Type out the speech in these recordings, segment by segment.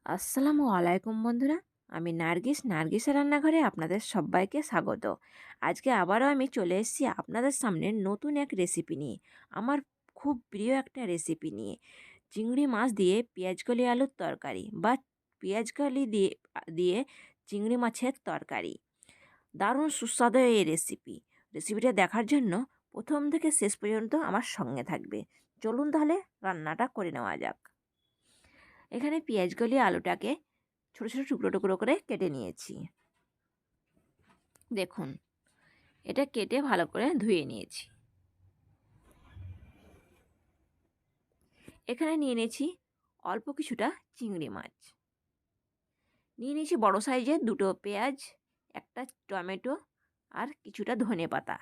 আসসালামু আলাইকুম বন্ধুরা। আমি নার্গিসের রান্নাঘরে আপনাদের সবাইকে স্বাগত। আজকে আবারও আমি চলে এসেছি আপনাদের সামনে নতুন এক রেসিপি নিয়ে। আমার খুব প্রিয় একটা রেসিপি নিয়ে, চিংড়ি মাছ দিয়ে পেঁয়াজকলি আলুর তরকারি বা পেঁয়াজকলি দিয়ে দিয়ে চিংড়ি মাছের তরকারি। দারুণ সুস্বাদু এই রেসিপিটা দেখার জন্য প্রথম থেকে শেষ পর্যন্ত আমার সঙ্গে থাকবে। চলুন তাহলে রান্নাটা করে নেওয়া যাক। এখানে পেঁয়াজকলি আলুটাকে ছোট ছোট টুকরো টুকরো করে কেটে নিয়েছি। দেখুন, এটা কেটে ভালো করে ধুয়ে নিয়েছি। এখানে নিয়ে নিয়েছি অল্প কিছুটা চিংড়ি মাছ, নিয়ে নিয়েছি বড় সাইজের দুটো পেঁয়াজ, একটা টমেটো আর কিছুটা ধনেপাতা।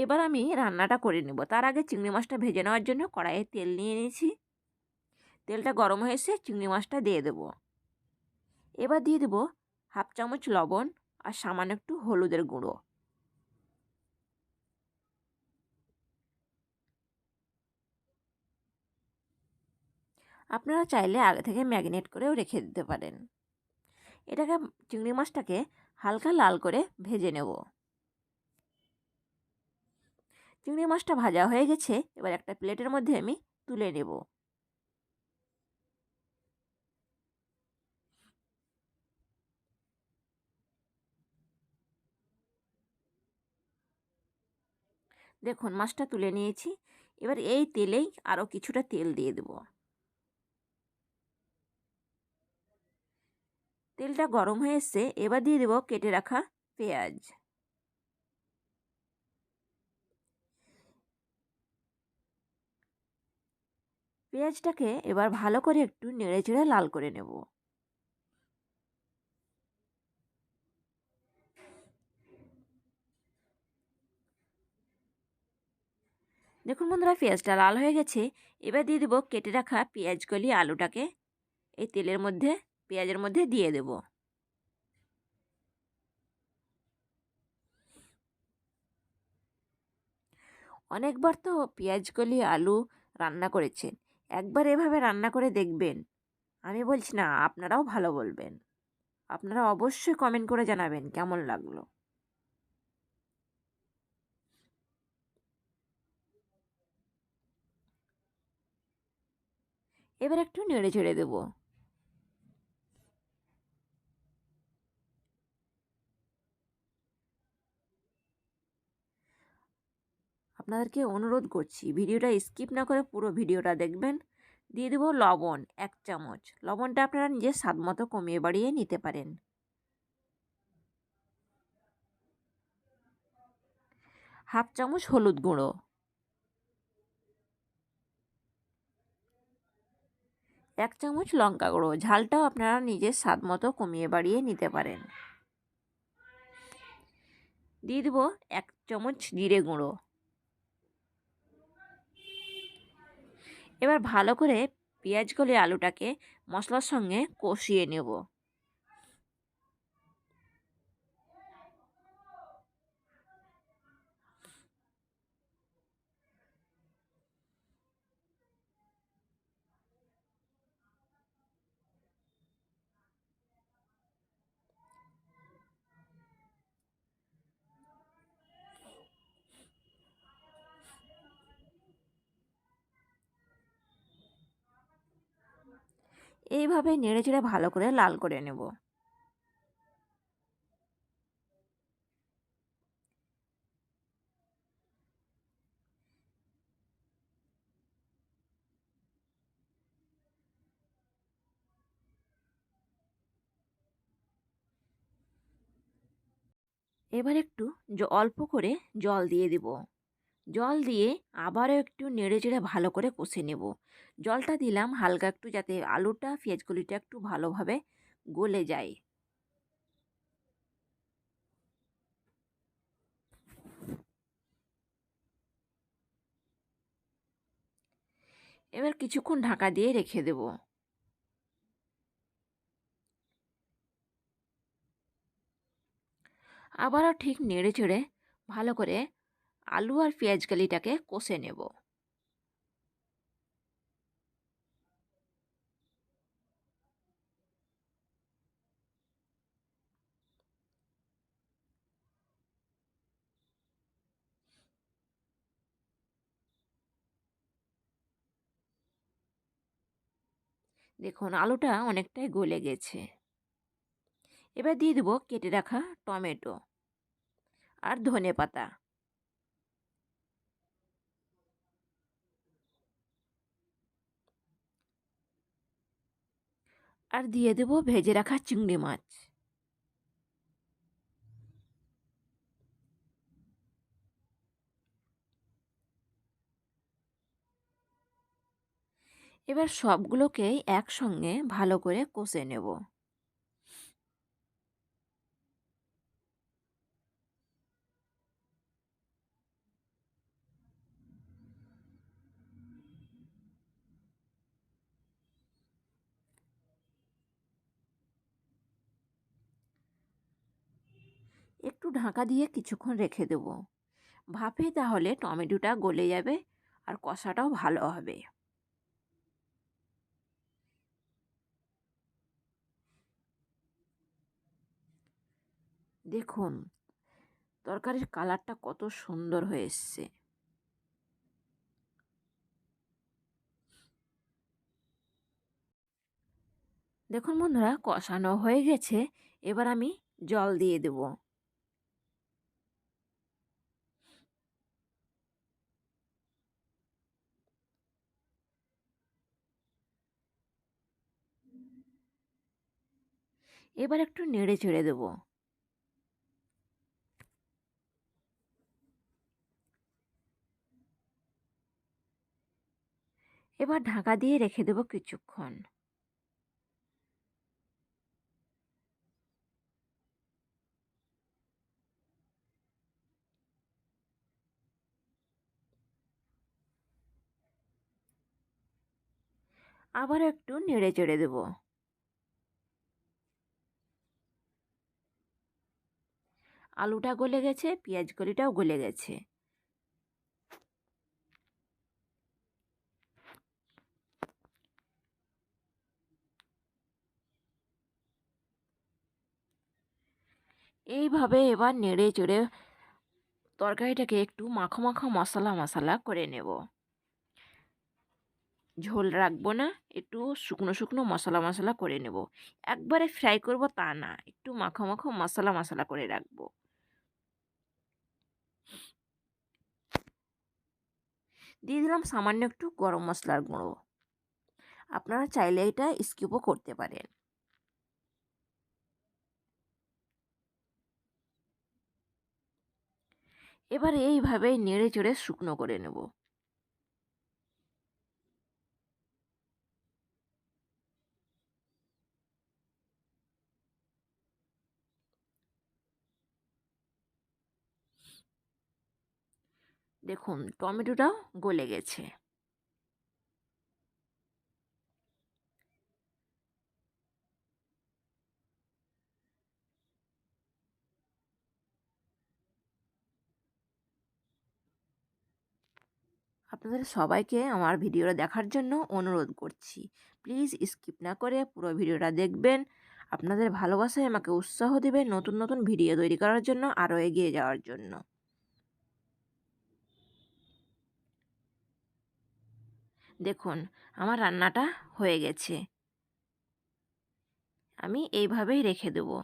এবার আমি রান্নাটা করে নেব। তার আগে চিংড়ি মাছটা ভেজে নেওয়ার জন্য কড়াইয়ে তেল নিয়ে নিয়েছি। তেলটা গরম হয়ে এসে চিংড়ি মাছটা দিয়ে দেবো। এবার দিয়ে দেবো হাফ চামচ লবণ আর সামান্য একটু হলুদের গুঁড়ো। আপনারা চাইলে আগে থেকে ম্যারিনেট করেও রেখে দিতে পারেন। এটাকে চিংড়ি মাছটাকে হালকা লাল করে ভেজে নেব। চিংড়ি মাছটা ভাজা হয়ে গেছে, এবার একটা প্লেটের মধ্যে আমি তুলে নেব। দেখুন, মাছটা তুলে নিয়েছি। এবার এই তেলেই আরও কিছুটা তেল দিয়ে দেব। তেলটা গরম হয়ে এসছে, এবার দিয়ে দেবো কেটে রাখা পেঁয়াজ। পেঁয়াজটাকে এবার ভালো করে একটু নেড়ে চেড়ে লাল করে নেব। দেখুন বন্ধুরা, পেঁয়াজটা লাল হয়ে গেছে। এবার দিয়ে দেবো কেটে রাখা পেঁয়াজকলি আলুটাকে এই তেলের মধ্যে, পেঁয়াজের মধ্যে দিয়ে দেব। অনেকবার তো পেঁয়াজকলি আলু রান্না করেছেন, একবার এভাবে রান্না করে দেখবেন। আমি বলছি না, আপনারাও ভালো বলবেন। আপনারা অবশ্যই কমেন্ট করে জানাবেন কেমন লাগলো। এবার একটু নেড়ে চেড়ে দেবো। আপনাদেরকে অনুরোধ করছি, ভিডিওটা স্কিপ না করে পুরো ভিডিওটা দেখবেন। দিয়ে দেবো লবণ 1 চামচ। লবণটা আপনারা নিজের স্বাদ মতো কমিয়ে বাড়িয়ে নিতে পারেন। হাফ চামচ হলুদ গুঁড়ো, 1 চামচ লঙ্কা গুঁড়ো। ঝালটাও আপনারা নিজের স্বাদ মতো কমিয়ে বাড়িয়ে নিতে পারেন। দিয়ে দেবো 1 চামচ জিরে গুঁড়ো। এবার ভালো করে পেঁয়াজকলি আলুটাকে মশলার সঙ্গে কষিয়ে নেব। এইভাবে নেড়ে চেড়ে ভালো করে লাল করে নেব। এবার একটু অল্প করে জল দিয়ে দেব। জল দিয়ে আবারও একটু নেড়ে চেড়ে ভালো করে কষে নেব। জলটা দিলাম হালকা একটু, যাতে আলুটা পেঁয়াজকলিটা একটু ভালোভাবে গলে যায়। এবার কিছুক্ষণ ঢাকা দিয়ে রেখে দেব। আবারও ঠিক নেড়ে চেড়ে ভালো করে আলু আর পেঁয়াজকলিটাকে কষে নেব। দেখুন আলুটা অনেকটাই গলে গেছে। এবার দিয়ে দেবো কেটে রাখা টমেটো আর ধনেপাতা। আর দিয়ে দেবো ভেজে রাখা চিংড়ি মাছ। এবার সবগুলোকেই একসঙ্গে ভালো করে কষে নেব। একটু ঢাকা দিয়ে কিছুক্ষণ রেখে দেব। ভাপে তাহলে টমেটোটা গলে যাবে আর কষাটাও ভালো হবে। দেখুন তরকারির কালারটা কত সুন্দর হয়ে এসছে। দেখুন বন্ধুরা কষানো হয়ে গেছে। এবার আমি জল দিয়ে দেব। এবার একটু নেড়ে চেড়ে দেবো। এবার ঢাকা দিয়ে রেখে দেবো কিছুক্ষণ। আবার একটু নেড়ে চেড়ে দেবো। আলুটা গলে গেছে, পেঁয়াজ কলিটাও গলে গেছে। এইভাবে এবার নেড়ে চেড়ে তরকারিটাকে একটু মাখো মাখো মশলা মশলা করে নেব। ঝোল রাখবো না, একটু শুকনো শুকনো মশলা মশলা করে নেব। একবারে ফ্রাই করব তা না, একটু মাখো মাখো মশলা মশলা করে রাখবো। দিয়ে দিলাম সামান্য একটু গরম মশলার গুঁড়ো। আপনারা চাইলে এটা স্কিপও করতে পারেন। এবার এইভাবেই নেড়ে চেড়ে শুকনো করে নেব। দেখুন টমেটোটাও গলে গেছে। আপনাদের সবাইকে আমার ভিডিওটা দেখার জন্য অনুরোধ করছি। প্লিজ স্কিপ না করে পুরো ভিডিওটা দেখবেন। আপনাদের ভালোবাসায় আমাকে উৎসাহ দেবে নতুন নতুন ভিডিও তৈরি করার জন্য, আরও এগিয়ে যাওয়ার জন্য। দেখুন আমার রান্নাটা হয়ে গেছে। আমি এইভাবেই রেখে দেবো।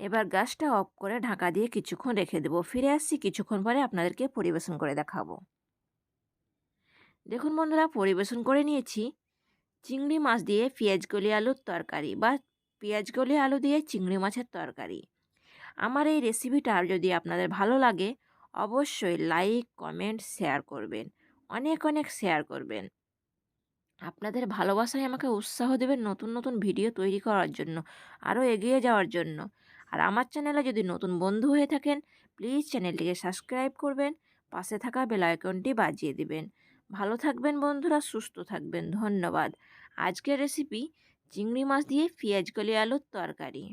এবার গ্যাসটা অফ করে ঢাকা দিয়ে কিছুক্ষণ রেখে দেবো। ফিরে আসছি কিছুক্ষণ পরে আপনাদেরকে পরিবেশন করে দেখাবো। দেখুন বন্ধুরা পরিবেশন করে নিয়েছি চিংড়ি মাছ দিয়ে পেঁয়াজকলি আলুর তরকারি বা পেঁয়াজকলি আলু দিয়ে চিংড়ি মাছের তরকারি। আমার এই রেসিপিটা যদি আপনাদের ভালো লাগে অবশ্যই লাইক কমেন্ট শেয়ার করবেন, অনেক অনেক শেয়ার করবেন। আপনাদের ভালোবাসায় আমাকে উৎসাহ দেবেন নতুন নতুন ভিডিও তৈরি করার জন্য, আরও এগিয়ে যাওয়ার জন্য। আর আমার চ্যানেলে যদি নতুন বন্ধু হয়ে থাকেন প্লিজ চ্যানেলটিকে সাবস্ক্রাইব করবেন, পাশে থাকা বেল আইকনটি বাজিয়ে দিবেন। ভালো থাকবেন বন্ধুরা, সুস্থ থাকবেন, ধন্যবাদ। আজকের রেসিপি চিংড়ি মাছ দিয়ে পেঁয়াজকলি আলুর তরকারি।